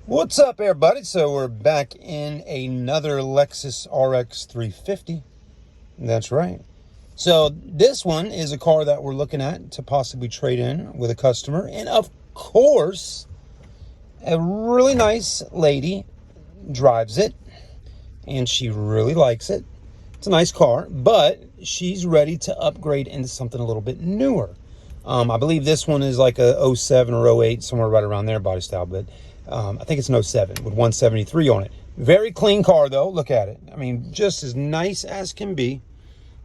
What's up, everybody? So we're back in another Lexus RX350. That's right. So this one is a car that we're looking at to possibly trade in with a customer. And of course, a really nice lady drives it and she really likes it. It's a nice car, but she's ready to upgrade into something a little bit newer. I believe this one is like a 07 or 08, somewhere right around there body style, but I think it's an 07 with 173 on it. Very clean car though, look at it. I mean, just as nice as can be,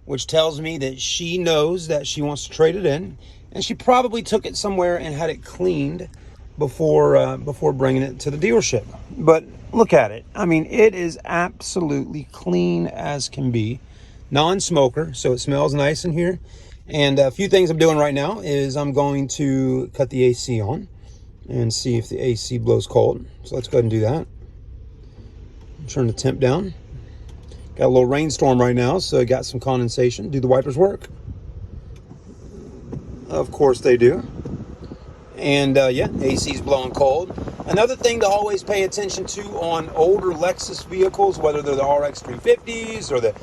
which tells me that she knows that she wants to trade it in, and she probably took it somewhere and had it cleaned before bringing it to the dealership. But look at it. I mean, it is absolutely clean as can be. Non-smoker, so it smells nice in here. And a few things I'm doing right now is I'm going to cut the AC on and see if the AC blows cold. So let's go ahead and do that. Turn the temp down. Got a little rainstorm right now, so I got some condensation. Do the wipers work? Of course they do. And yeah, AC's blowing cold. Another thing to always pay attention to on older Lexus vehicles, whether they're the RX350s or the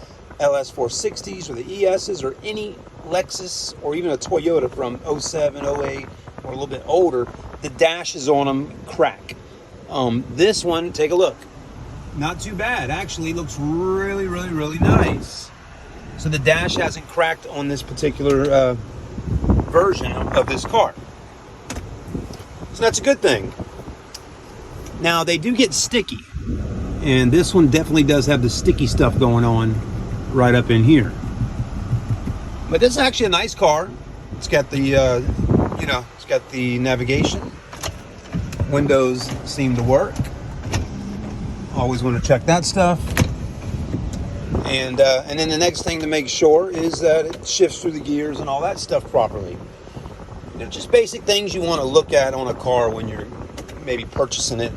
LS460s or the ESs or any Lexus or even a Toyota from 07, 08 or a little bit older, the dashes on them crack. This one, take a look. Not too bad. Actually, looks really, really, really nice. So the dash hasn't cracked on this particular version of this car. So that's a good thing. Now, they do get sticky. And this one definitely does have the sticky stuff going on right up in here. But this is actually a nice car. It's got the, it's got the navigation. Windows seem to work. Always want to check that stuff. And then the next thing to make sure is that it shifts through the gears and all that stuff properly. You know, just basic things you want to look at on a car when you're maybe purchasing it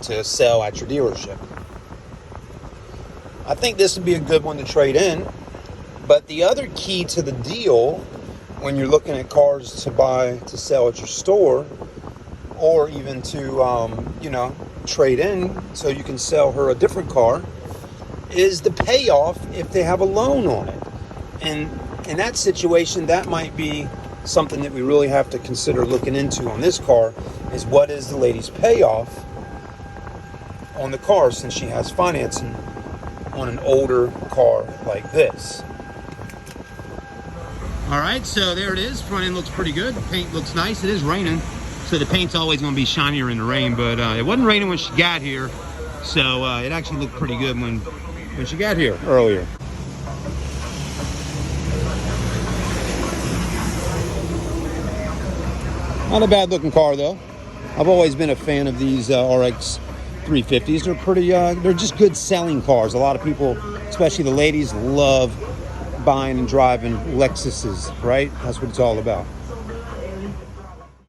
to sell at your dealership. I think this would be a good one to trade in. But the other key to the deal when you're looking at cars to sell at your store, or even to, trade in so you can sell her a different car, is the payoff if they have a loan on it. And in that situation, that might be something that we really have to consider looking into on this car, is what is the lady's payoff on the car since she has financing on an older car like this. All right, so there it is. Front end looks pretty good. The paint looks nice. It is raining, so the paint's always going to be shinier in the rain, but it wasn't raining when she got here, so it actually looked pretty good when she got here earlier. Not a bad looking car though. I've always been a fan of these RX350s. They're pretty, they're just good selling cars. A lot of people, especially the ladies, love buying and driving Lexuses, right? That's what it's all about.